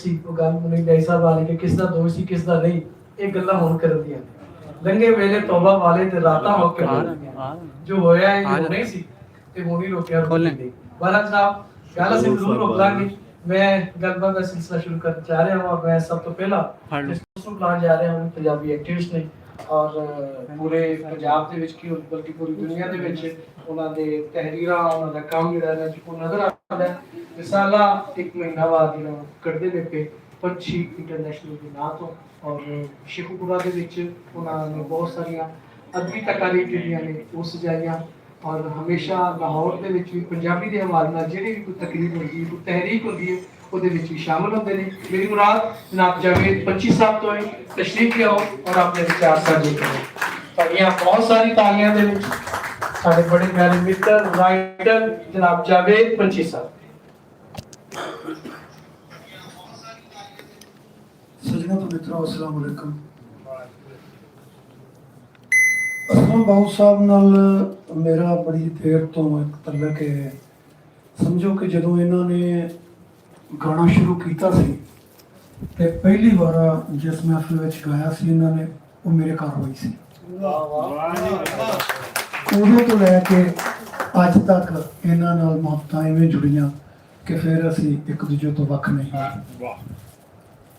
ਸੀ ਉਹ ਗੱਲ ਮੁਨੀ ਭਾਈ ਸਾਹਿਬ ਵਾਲੀ ਕਿ ਕਿਸ ਦਾ ਦੋਸ਼ ਸੀ ਕਿਸ ਦਾ ਨਹੀਂ, ਇਹ ਗੱਲਾਂ ਹੁਣ ਕਰਦੀਆਂ ਨੇ। ਲੰਗੇ ਵੇਲੇ ਤੌਬਾ ਵਾਲੇ ਤੇ ਰਾਤਾਂ ਹੋ ਕੇ ਜੋ ਹੋਇਆ ਇਹ ਹੋਣਾ ਹੀ ਸੀ ਤੇ ਹੋਣੀ ਰੋਕਿਆ ਨਹੀਂ। ਬਾਲਾ ਸਾਹਿਬ ਗੱਲ ਅਸੀਂ ਜ਼ਰੂਰ ਰੋਕ ਲਾਂਗੇ। ਮੈਂ ਗੱਲਬਾਤ ਦਾ ਸਿਲਸਿਲਾ ਸ਼ੁਰੂ ਕਰਨ ਜਾ ਰਿਹਾ ਹਾਂ। ਮੈਂ ਸਭ ਤੋਂ ਪਹਿਲਾਂ ਨੂੰ ਬੁਲਾਉਣ ਜਾ ਰਿਹਾ ਹਾਂ ਪੰਜਾਬੀ ਐਕਟਿਵਿਸਟ ਨੇ ਔਰ ਪੂਰੇ ਪੰਜਾਬ ਦੇ ਵਿੱਚ ਕੀ ਬਲਕਿ ਪੂਰੀ ਦੁਨੀਆ ਦੇ ਵਿੱਚ ਉਹਨਾਂ ਦੇ ਤਹਿਰੀਰਾਂ ਉਹਨਾਂ ਦਾ ਕੰਮ ਜਿਹੜਾ ਹੈ ਜੋ ਨਜ਼ਰ ਆਉਂਦਾ ਹੈ। रिसाला एक महीना बाद कटते ने पे पंछी इंटरनेशनल के नाम तो और शेखुपुरा के विच उन्होंने बहुत सारिया अदबी तकारीर जिहड़ियां ने वो सजाइयां और हमेशा लाहौर के विच भी पंजाबी के हवाले नाल जिहड़ी भी कोई तकरीर होंदी है कोई तहरीक होंदी है ਉਹਦੇ ਵਿੱਚ ਵੀ शामिल होंगे ने। मेरी मुराद जनाब जावेद पंछी साहब तो है, तशरीफ ले आओ और अपने विचार साझे करो। तालियां बहुत सारी तालियां दे विच साडे बड़े प्यारे मित्र राइटर जनाब जावेद पंछी साहब। सजना तो मित्रों अस्सलाम वालेकुम। असलम बाबू साहब नाल मेरा बड़ी देर तो एक तल्लक है। समझो कि जदों इन्होंने गाना शुरू किया सी ते पहली बार जिस महफिल विच गाया सी इन्होंने वो मेरे घर हुई सी। उदों तो लैके अज तक इन्हां नाल मुहब्बतां इवें जुड़ियां कि फिर असीं एक दूजे तो वख नहीं होए।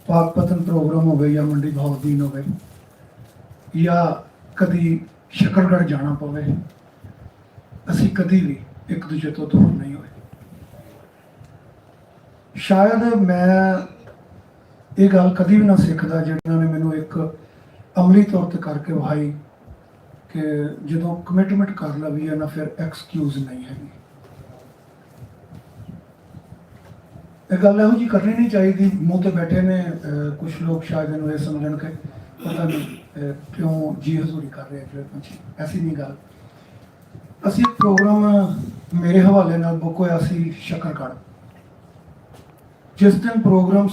पाक पतन प्रोग्राम हो गए या मंडी बहाउद्दीन हो गए या कभी शकरगढ़ जाना पवे, असी कभी भी एक दूजे तो दूर नहीं हुए। शायद मैं ये गल कभी भी ना सीखता जिन्होंने मैनू एक अमली तौर पर करके वहाई कि जो कमिटमेंट कर लवी है ना फिर एक्सक्यूज नहीं है। एक गल यहो जी करनी नहीं चाहिए। मुँह तो बैठे ने कुछ लोग शायद इन्होंने समझ के पता नहीं क्यों जी हजूरी कर रहे हैं। ऐसी नहीं गल। असी प्रोग्राम मेरे हवाले नाल बुक होया सी शकरगढ़। जिस दिन प्रोग्राम